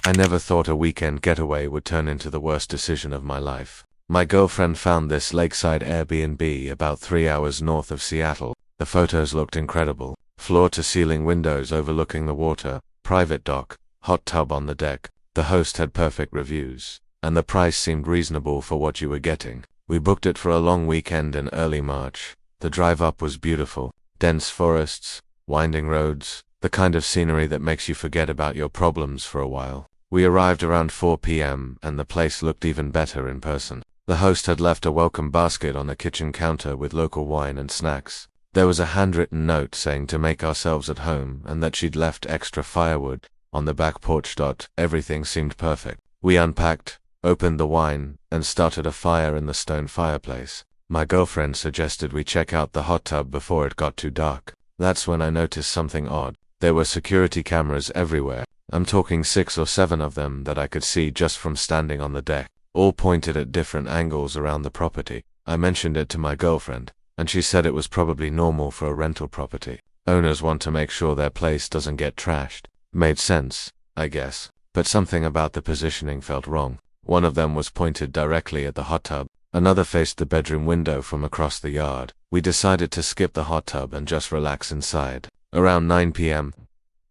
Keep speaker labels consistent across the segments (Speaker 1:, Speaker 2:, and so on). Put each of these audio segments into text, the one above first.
Speaker 1: I never thought a weekend getaway would turn into the worst decision of my life. My girlfriend found this lakeside Airbnb about 3 hours north of Seattle. The photos looked incredible. Floor-to-ceiling windows overlooking the water, private dock, hot tub on the deck. The host had perfect reviews, and the price seemed reasonable for what you were getting. We booked it for a long weekend in early March. The drive up was beautiful. Dense forests, winding roads, the kind of scenery that makes you forget about your problems for a while. We arrived around 4 p.m. and the place looked even better in person. The host had left a welcome basket on the kitchen counter with local wine and snacks. There was a handwritten note saying to make ourselves at home and that she'd left extra firewood on the back porch. Everything seemed perfect. We unpacked, opened the wine, and started a fire in the stone fireplace. My girlfriend suggested we check out the hot tub before it got too dark. That's when I noticed something odd. There were security cameras everywhere. I'm talking 6 or 7 of them that I could see just from standing on the deck, all pointed at different angles around the property. I mentioned it to my girlfriend, and she said it was probably normal for a rental property. Owners want to make sure their place doesn't get trashed. Made sense, I guess, but something about the positioning felt wrong. One of them was pointed directly at the hot tub. Another faced the bedroom window from across the yard. We decided to skip the hot tub and just relax inside. Around 9 p.m.,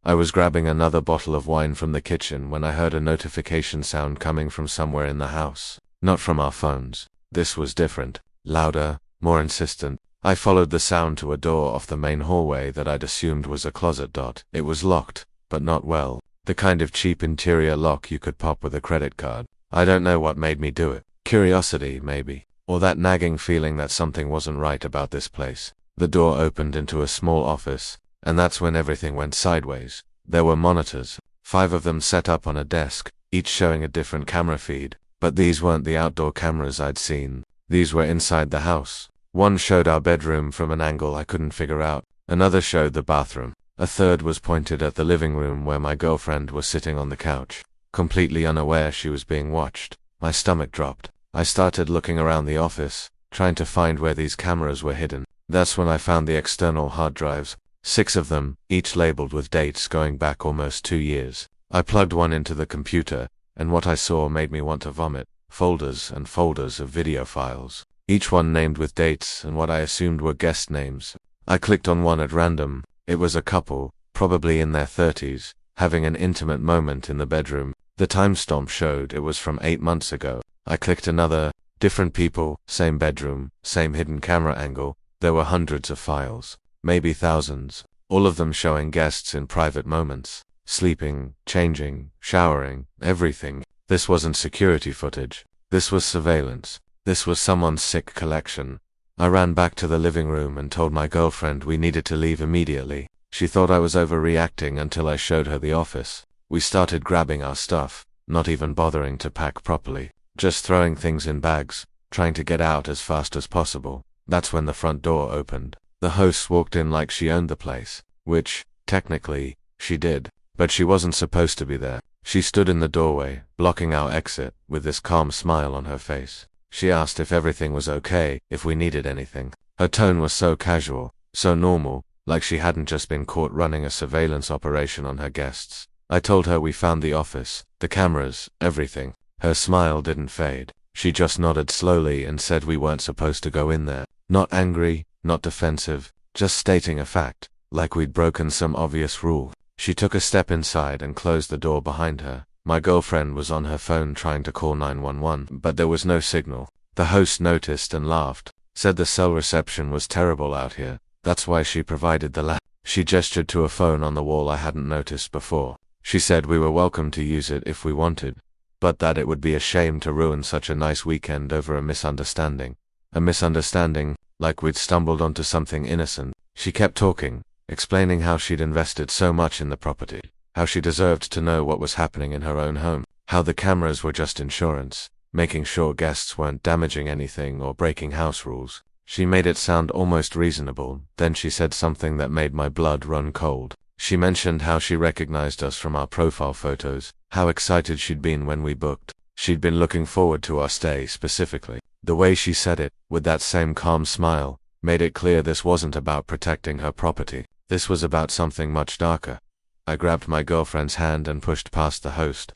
Speaker 1: I was grabbing another bottle of wine from the kitchen when I heard a notification sound coming from somewhere in the house. Not from our phones. This was different. Louder, more insistent. I followed the sound to a door off the main hallway that I'd assumed was a closet. It was locked, but not well. The kind of cheap interior lock you could pop with a credit card. I don't know what made me do it. Curiosity, maybe. Or that nagging feeling that something wasn't right about this place. The door opened into a small office, and that's when everything went sideways. There were monitors, 5 of them set up on a desk, each showing a different camera feed. But these weren't the outdoor cameras I'd seen. These were inside the house. One showed our bedroom from an angle I couldn't figure out. Another showed the bathroom. A third was pointed at the living room where my girlfriend was sitting on the couch, completely unaware she was being watched. My stomach dropped. I started looking around the office, trying to find where these cameras were hidden. That's when I found the external hard drives. 6 of them, each labeled with dates going back almost 2 years. I plugged one into the computer, and what I saw made me want to vomit. Folders and folders of video files, each one named with dates and what I assumed were guest names. I clicked on one at random. It was a couple, probably in their 30s, having an intimate moment in the bedroom. The timestamp showed it was from 8 months ago. I clicked another. Different people, same bedroom, same hidden camera angle. There were hundreds of files, maybe thousands, all of them showing guests in private moments, sleeping, changing, showering, everything. This wasn't security footage. This was surveillance. This was someone's sick collection. I ran back to the living room and told my girlfriend we needed to leave immediately. She thought I was overreacting until I showed her the office. We started grabbing our stuff, not even bothering to pack properly, just throwing things in bags, trying to get out as fast as possible. That's when the front door opened. The host walked in like she owned the place, which, technically, she did, but she wasn't supposed to be there. She stood in the doorway, blocking our exit, with this calm smile on her face. She asked if everything was okay, if we needed anything. Her tone was so casual, so normal, like she hadn't just been caught running a surveillance operation on her guests. I told her we found the office, the cameras, everything. Her smile didn't fade. She just nodded slowly and said we weren't supposed to go in there. Not angry, not defensive, just stating a fact, like we'd broken some obvious rule. She took a step inside and closed the door behind her. My girlfriend was on her phone trying to call 911, but there was no signal. The host noticed and laughed, said the cell reception was terrible out here. That's why she provided the laptop. She gestured to a phone on the wall I hadn't noticed before. She said we were welcome to use it if we wanted, but that it would be a shame to ruin such a nice weekend over a misunderstanding. A misunderstanding, like we'd stumbled onto something innocent. She kept talking, explaining how she'd invested so much in the property, how she deserved to know what was happening in her own home, how the cameras were just insurance, making sure guests weren't damaging anything or breaking house rules. She made it sound almost reasonable. Then she said something that made my blood run cold. She mentioned how she recognized us from our profile photos, how excited she'd been when we booked. She'd been looking forward to our stay specifically. The way she said it, with that same calm smile, made it clear this wasn't about protecting her property. This was about something much darker. I grabbed my girlfriend's hand and pushed past the host.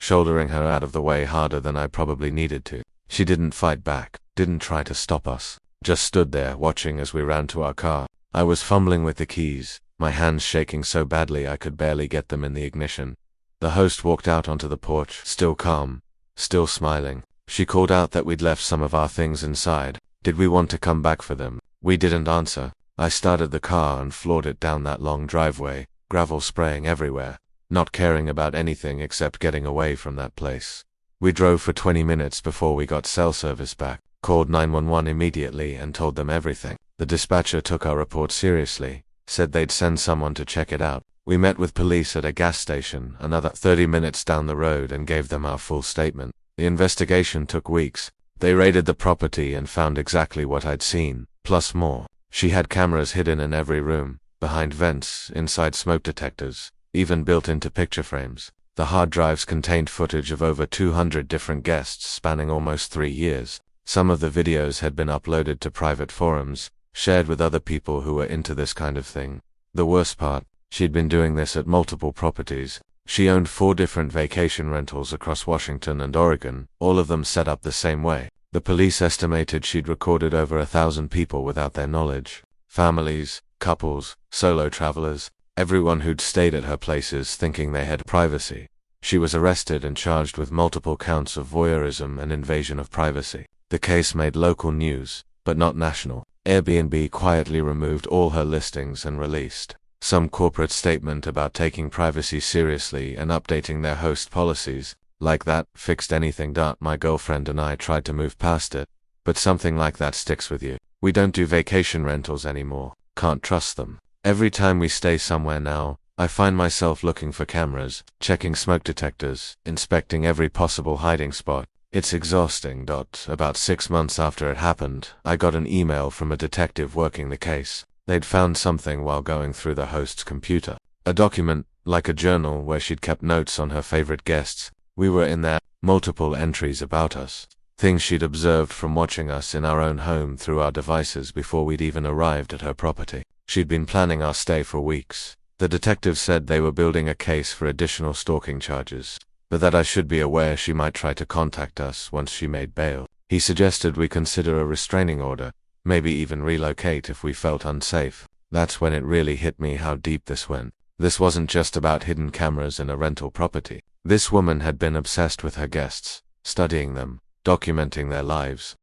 Speaker 1: shouldering her out of the way harder than I probably needed to. She didn't fight back, didn't try to stop us, just stood there watching as we ran to our car. I was fumbling with the keys, my hands shaking so badly I could barely get them in the ignition. The host walked out onto the porch, still calm, still smiling. She called out that we'd left some of our things inside. Did we want to come back for them? We didn't answer. I started the car and floored it down that long driveway, gravel spraying everywhere, not caring about anything except getting away from that place. We drove for 20 minutes before we got cell service back, called 911 immediately and told them everything. The dispatcher took our report seriously, said they'd send someone to check it out. We met with police at a gas station another 30 minutes down the road and gave them our full statement. The investigation took weeks. They raided the property and found exactly what I'd seen, plus more. She had cameras hidden in every room, behind vents, inside smoke detectors, even built into picture frames. The hard drives contained footage of over 200 different guests spanning almost 3 years. Some of the videos had been uploaded to private forums, shared with other people who were into this kind of thing. The worst part, she'd been doing this at multiple properties. She owned 4 different vacation rentals across Washington and Oregon, all of them set up the same way. The police estimated she'd recorded over 1,000 people without their knowledge. Families, couples, solo travelers, everyone who'd stayed at her places thinking they had privacy. She was arrested and charged with multiple counts of voyeurism and invasion of privacy. The case made local news, but not national. Airbnb quietly removed all her listings and released some corporate statement about taking privacy seriously and updating their host policies. Like that fixed anything. My girlfriend and I tried to move past it, but something like that sticks with you. We don't do vacation rentals anymore. Can't trust them. Every time we stay somewhere now, I find myself looking for cameras, checking smoke detectors, inspecting every possible hiding spot. It's exhausting. About 6 months after it happened, I got an email from a detective working the case. They'd found something while going through the host's computer. A document, like a journal where she'd kept notes on her favorite guests. We were in there, multiple entries about us. Things she'd observed from watching us in our own home through our devices before we'd even arrived at her property. She'd been planning our stay for weeks. The detective said they were building a case for additional stalking charges, but that I should be aware she might try to contact us once she made bail. He suggested we consider a restraining order, maybe even relocate if we felt unsafe. That's when it really hit me how deep this went. This wasn't just about hidden cameras in a rental property. This woman had been obsessed with her guests, studying them, documenting their lives.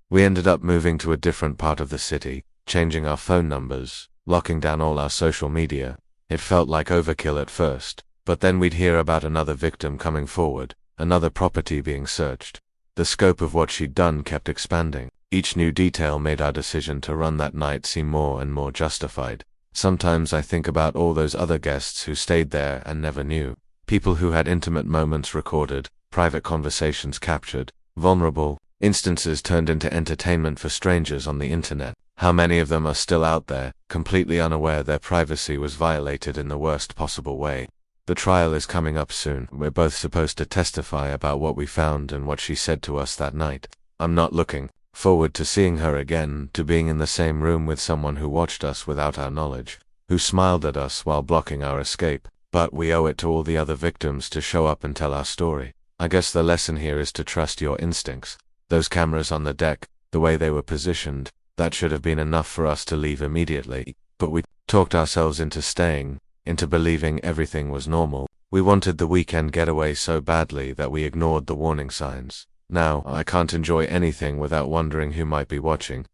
Speaker 1: We ended up moving to a different part of the city, changing our phone numbers, locking down all our social media. It felt like overkill at first, but then we'd hear about another victim coming forward, another property being searched. The scope of what she'd done kept expanding. Each new detail made our decision to run that night seem more and more justified. Sometimes I think about all those other guests who stayed there and never knew. People who had intimate moments recorded, private conversations captured, vulnerable instances turned into entertainment for strangers on the internet. How many of them are still out there, completely unaware their privacy was violated in the worst possible way? The trial is coming up soon. We're both supposed to testify about what we found and what she said to us that night. I'm not looking forward to seeing her again, to being in the same room with someone who watched us without our knowledge, who smiled at us while blocking our escape. But we owe it to all the other victims to show up and tell our story. I guess the lesson here is to trust your instincts. Those cameras on the deck, the way they were positioned, that should have been enough for us to leave immediately. But we talked ourselves into staying, into believing everything was normal. We wanted the weekend getaway so badly that we ignored the warning signs. Now, I can't enjoy anything without wondering who might be watching.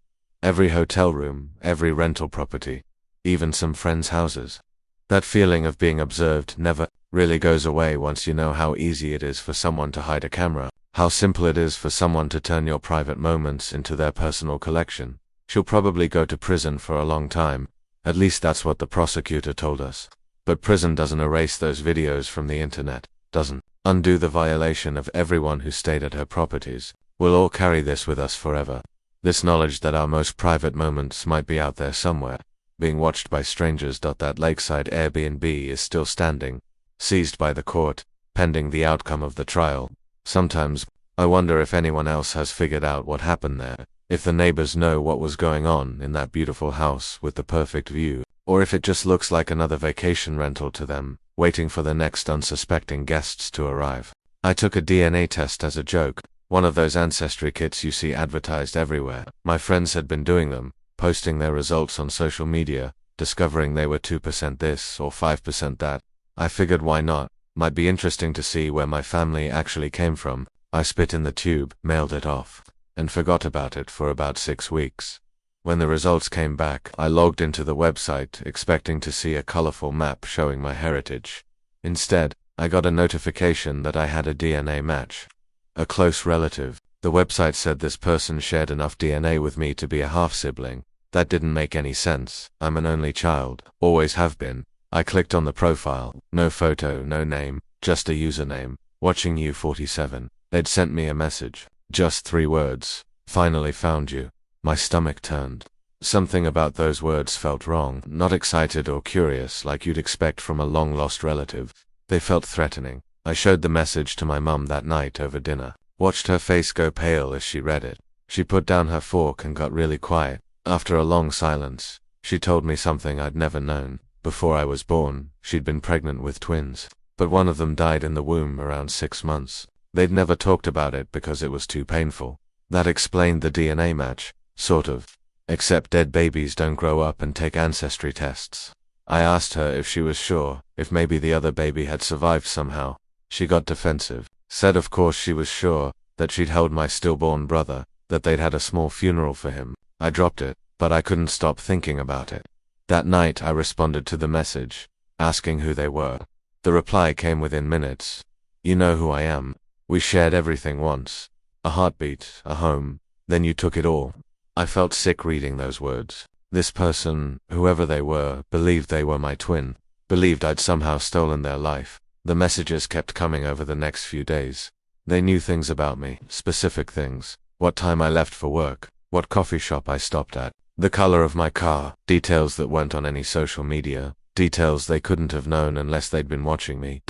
Speaker 1: Every hotel room, every rental property, even some friends' houses. That feeling of being observed never really goes away once you know how easy it is for someone to hide a camera, how simple it is for someone to turn your private moments into their personal collection. She'll probably go to prison for a long time. At least that's what the prosecutor told us. But prison doesn't erase those videos from the internet, doesn't undo the violation of everyone who stayed at her properties. We'll all carry this with us forever. This knowledge that our most private moments might be out there somewhere, being watched by strangers. That lakeside Airbnb is still standing, seized by the court, pending the outcome of the trial. Sometimes, I wonder if anyone else has figured out what happened there, if the neighbors know what was going on in that beautiful house with the perfect view, or if it just looks like another vacation rental to them, waiting for the next unsuspecting guests to arrive. I took a DNA test as a joke, one of those ancestry kits you see advertised everywhere. My friends had been doing them, posting their results on social media, discovering they were 2% this or 5% that. I figured why not, might be interesting to see where my family actually came from. I spit in the tube, mailed it off, and forgot about it for about 6 weeks. When the results came back, I logged into the website expecting to see a colorful map showing my heritage. Instead, I got a notification that I had a DNA match. A close relative. The website said this person shared enough DNA with me to be a half-sibling. That didn't make any sense. I'm an only child, always have been. I clicked on the profile, no photo, no name, just a username, watching you 47. They'd sent me a message, just 3 words, finally found you. My stomach turned. Something about those words felt wrong, not excited or curious like you'd expect from a long-lost relative. They felt threatening. I showed the message to my mum that night over dinner, watched her face go pale as she read it. She put down her fork and got really quiet. After a long silence, she told me something I'd never known. Before I was born, she'd been pregnant with twins, but one of them died in the womb around 6 months. They'd never talked about it because it was too painful. That explained the DNA match, sort of. Except dead babies don't grow up and take ancestry tests. I asked her if she was sure, if maybe the other baby had survived somehow. She got defensive, said of course she was sure, that she'd held my stillborn brother, that they'd had a small funeral for him. I dropped it, but I couldn't stop thinking about it. That night I responded to the message, asking who they were. The reply came within minutes. You know who I am. We shared everything once. A heartbeat, a home, then you took it all. I felt sick reading those words. This person, whoever they were, believed they were my twin, believed I'd somehow stolen their life. The messages kept coming over the next few days. They knew things about me, specific things, what time I left for work, what coffee shop I stopped at, the color of my car, details that weren't on any social media, details they couldn't have known unless they'd been watching me.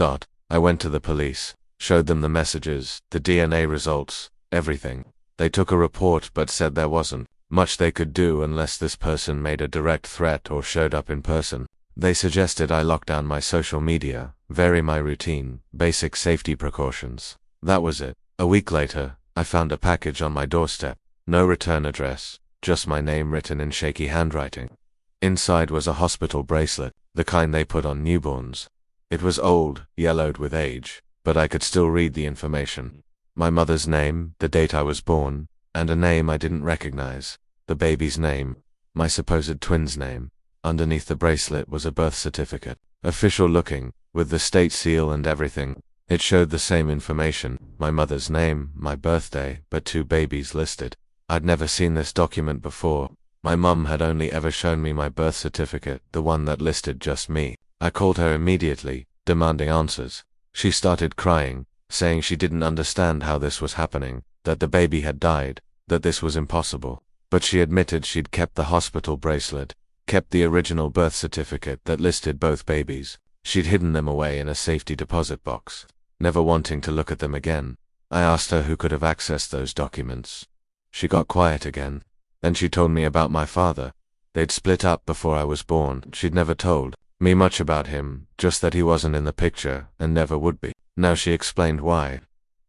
Speaker 1: I went to the police, showed them the messages, the DNA results, everything. They took a report but said there wasn't much they could do unless this person made a direct threat or showed up in person. They suggested I lock down my social media, vary my routine, basic safety precautions. That was it. A week later, I found a package on my doorstep. No return address, just my name written in shaky handwriting. Inside was a hospital bracelet, the kind they put on newborns. It was old, yellowed with age, but I could still read the information. My mother's name, the date I was born, and a name I didn't recognize. The baby's name, my supposed twin's name. Underneath the bracelet was a birth certificate, official looking, with the state seal and everything. It showed the same information, my mother's name, my birthday, but 2 babies listed. I'd never seen this document before. My mum had only ever shown me my birth certificate, the one that listed just me. I called her immediately, demanding answers. She started crying, saying she didn't understand how this was happening, that the baby had died, that this was impossible. But she admitted she'd kept the hospital bracelet, kept the original birth certificate that listed both babies. She'd hidden them away in a safety deposit box, never wanting to look at them again. I asked her who could have accessed those documents. She got quiet again. Then she told me about my father. They'd split up before I was born. She'd never told me much about him, just that he wasn't in the picture, and never would be. Now she explained why.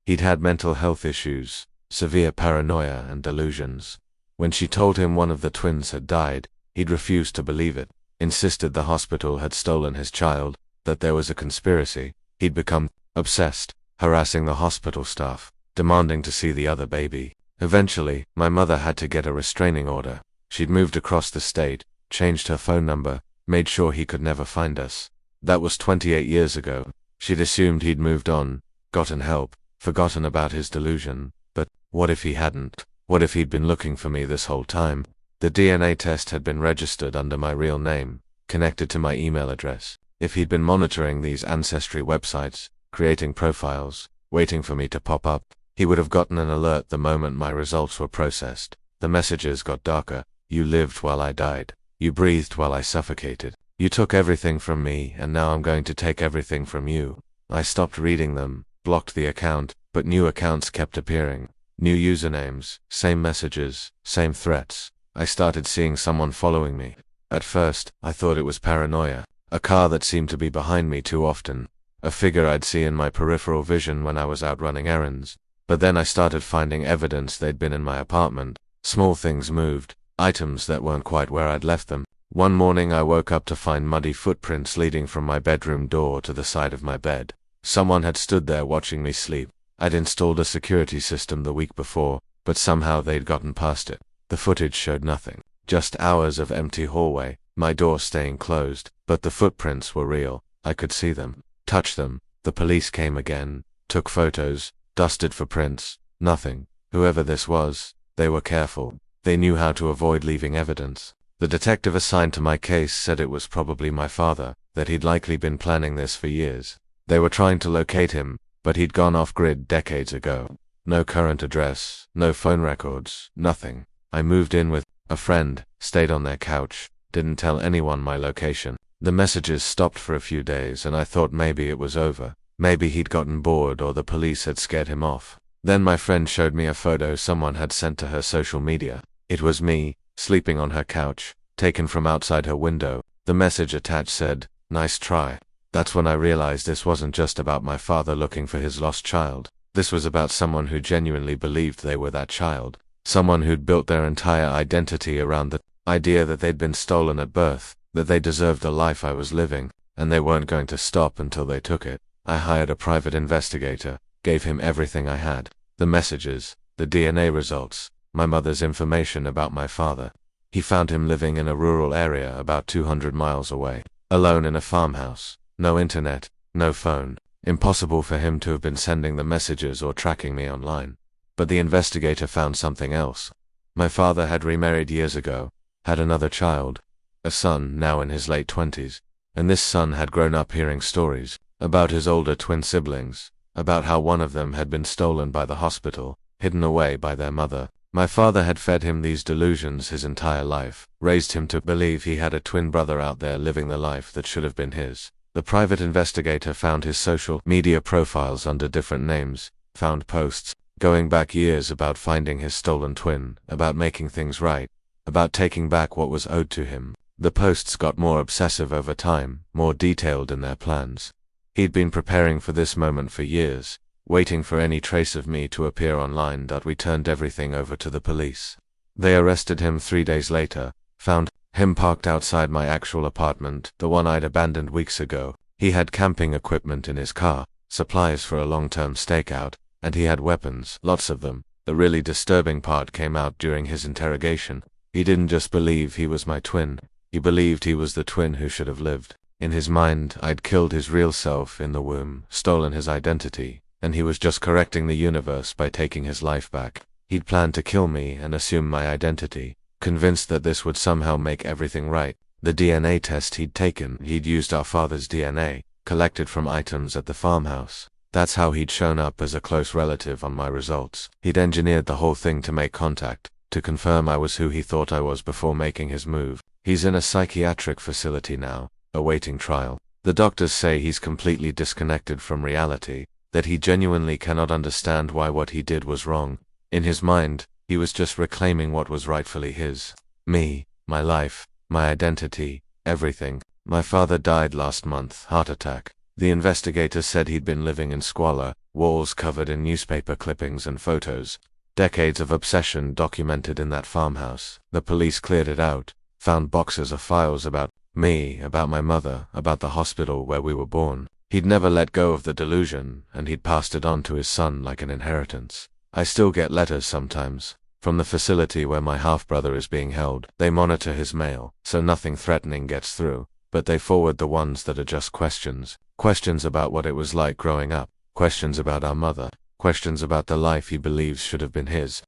Speaker 1: He'd had mental health issues, severe paranoia and delusions. When she told him one of the twins had died, he'd refused to believe it, insisted the hospital had stolen his child, that there was a conspiracy. He'd become obsessed, harassing the hospital staff, demanding to see the other baby. Eventually, my mother had to get a restraining order. She'd moved across the state, changed her phone number, made sure he could never find us. That was 28 years ago. She'd assumed he'd moved on, gotten help, forgotten about his delusion. But what if he hadn't? What if he'd been looking for me this whole time? The DNA test had been registered under my real name, connected to my email address. If he'd been monitoring these ancestry websites, creating profiles, waiting for me to pop up, he would have gotten an alert the moment my results were processed. The messages got darker. You lived while I died. You breathed while I suffocated. You took everything from me, and now I'm going to take everything from you. I stopped reading them, blocked the account, but new accounts kept appearing. New usernames, same messages, same threats. I started seeing someone following me. At first, I thought it was paranoia. A car that seemed to be behind me too often. a figure I'd see in my peripheral vision when I was out running errands. But then I started finding evidence they'd been in my apartment. Small things moved, items that weren't quite where I'd left them. One morning I woke up to find muddy footprints leading from my bedroom door to the side of my bed. Someone had stood there watching me sleep. I'd installed a security system the week before, but somehow they'd gotten past it. The footage showed nothing. Just hours of empty hallway, my door staying closed, but the footprints were real. I could see them, touch them. The police came again, took photos, dusted for prints. Nothing. Whoever this was, they were careful. They knew how to avoid leaving evidence. The detective assigned to my case said it was probably my father, that he'd likely been planning this for years. They were trying to locate him, but he'd gone off-grid decades ago. No current address, no phone records, nothing. I moved in with a friend, stayed on their couch, didn't tell anyone my location. The messages stopped for a few days and I thought maybe it was over. Maybe he'd gotten bored or the police had scared him off. Then my friend showed me a photo someone had sent to her social media. It was me, sleeping on her couch, taken from outside her window. The message attached said, "Nice try." That's when I realized this wasn't just about my father looking for his lost child. This was about someone who genuinely believed they were that child. Someone who'd built their entire identity around the idea that they'd been stolen at birth, that they deserved the life I was living, and they weren't going to stop until they took it. I hired a private investigator, gave him everything I had. The messages, the DNA results, my mother's information about my father. He found him living in a rural area about 200 miles away, alone in a farmhouse. No internet, no phone. Impossible for him to have been sending the messages or tracking me online. But the investigator found something else. My father had remarried years ago, had another child, a son now in his late 20s, and this son had grown up hearing stories about his older twin siblings, about how one of them had been stolen by the hospital, hidden away by their mother. My father had fed him these delusions his entire life, raised him to believe he had a twin brother out there living the life that should have been his. The private investigator found his social media profiles under different names, found posts going back years about finding his stolen twin, about making things right, about taking back what was owed to him. The posts got more obsessive over time, more detailed in their plans. He'd been preparing for this moment for years, waiting for any trace of me to appear online. We turned everything over to the police. They arrested him 3 days later, found him parked outside my actual apartment, the one I'd abandoned weeks ago. He had camping equipment in his car, supplies for a long-term stakeout, and he had weapons, lots of them. The really disturbing part came out during his interrogation. He didn't just believe he was my twin, he believed he was the twin who should have lived. In his mind, I'd killed his real self in the womb, stolen his identity, and he was just correcting the universe by taking his life back. He'd planned to kill me and assume my identity, convinced that this would somehow make everything right. The DNA test he'd taken, he'd used our father's DNA, collected from items at the farmhouse. That's how he'd shown up as a close relative on my results. He'd engineered the whole thing to make contact, to confirm I was who he thought I was before making his move. He's in a psychiatric facility now, awaiting trial. The doctors say he's completely disconnected from reality, that he genuinely cannot understand why what he did was wrong. In his mind, he was just reclaiming what was rightfully his. Me, my life, my identity, everything. My father died last month, heart attack. The investigator said he'd been living in squalor, walls covered in newspaper clippings and photos. Decades of obsession documented in that farmhouse. The police cleared it out, found boxes of files about me, about my mother, about the hospital where we were born. He'd never let go of the delusion, and he'd passed it on to his son like an inheritance. I still get letters sometimes, from the facility where my half-brother is being held. They monitor his mail, so nothing threatening gets through, but they forward the ones that are just questions. Questions about what it was like growing up, questions about our mother, questions about the life he believes should have been his.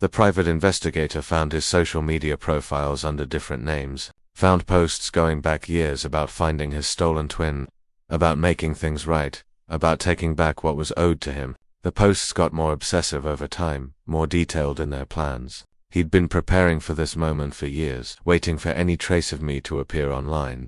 Speaker 1: The private investigator found his social media profiles under different names, found posts going back years about finding his stolen twin, about making things right, about taking back what was owed to him. The posts got more obsessive over time, more detailed in their plans. He'd been preparing for this moment for years, waiting for any trace of me to appear online.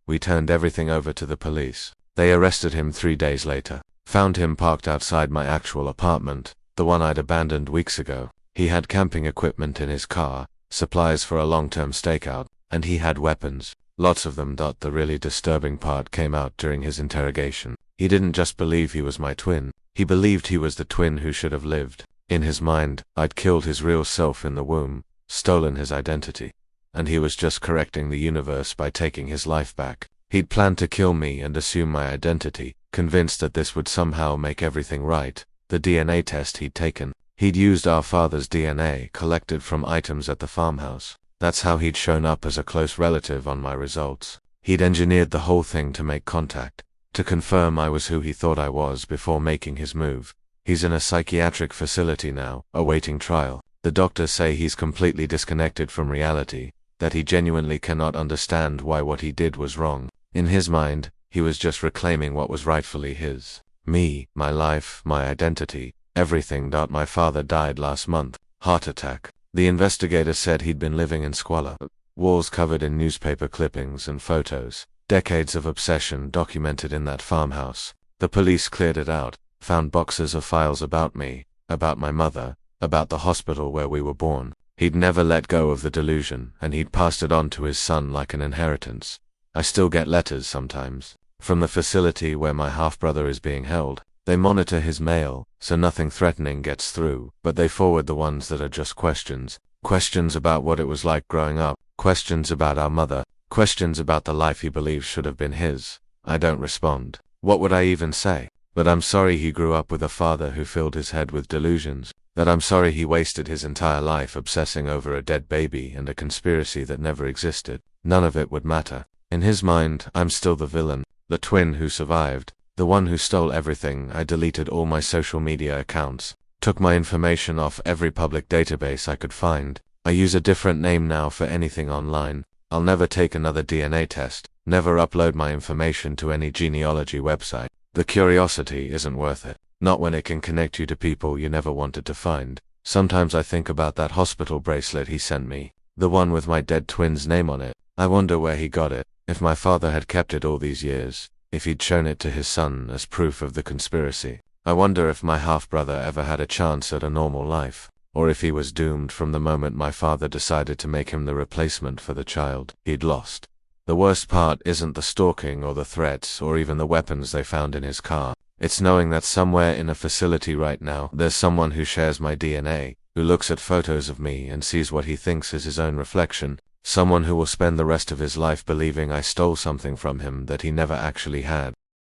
Speaker 1: We turned everything over to the police. They arrested him 3 days later, found him parked outside my actual apartment, the one I'd abandoned weeks ago. He had camping equipment in his car, supplies for a long-term stakeout, and he had weapons, lots of them. The really disturbing part came out during his interrogation. He didn't just believe he was my twin, he believed he was the twin who should have lived. In his mind, I'd killed his real self in the womb, stolen his identity. And he was just correcting the universe by taking his life back. He'd planned to kill me and assume my identity, convinced that this would somehow make everything right. The DNA test he'd taken. He'd used our father's DNA collected from items at the farmhouse. That's how he'd shown up as a close relative on my results. He'd engineered the whole thing to make contact, to confirm I was who he thought I was before making his move. He's in a psychiatric facility now, awaiting trial. The doctors say he's completely disconnected from reality, that he genuinely cannot understand why what he did was wrong. In his mind, he was just reclaiming what was rightfully his. Me, my life, my identity, everything. My father died last month. Heart attack. The investigator said he'd been living in squalor. Walls covered in newspaper clippings and photos. Decades of obsession documented in that farmhouse. The police cleared it out, found boxes of files about me, about my mother, about the hospital where we were born. He'd never let go of the delusion, and he'd passed it on to his son like an inheritance. I still get letters sometimes, from the facility where my half-brother is being held. They monitor his mail, so nothing threatening gets through, but they forward the ones that are just questions. Questions about what it was like growing up, questions about our mother, questions about the life he believes should have been his. I don't respond. What would I even say? But I'm sorry he grew up with a father who filled his head with delusions. That I'm sorry he wasted his entire life obsessing over a dead baby and a conspiracy that never existed. None of it would matter. In his mind, I'm still the villain, the twin who survived, the one who stole everything. I deleted all my social media accounts, took my information off every public database I could find. I use a different name now for anything online. I'll never take another DNA test, never upload my information to any genealogy website. The curiosity isn't worth it. Not when it can connect you to people you never wanted to find. Sometimes I think about that hospital bracelet he sent me, the one with my dead twin's name on it. I wonder where he got it, if my father had kept it all these years, if he'd shown it to his son as proof of the conspiracy. I wonder if my half-brother ever had a chance at a normal life, or if he was doomed from the moment my father decided to make him the replacement for the child he'd lost. The worst part isn't the stalking or the threats or even the weapons they found in his car. It's knowing that somewhere in a facility right now, there's someone who shares my DNA, who looks at photos of me and sees what he thinks is his own reflection, someone who will spend the rest of his life believing I stole something from him that he never actually had.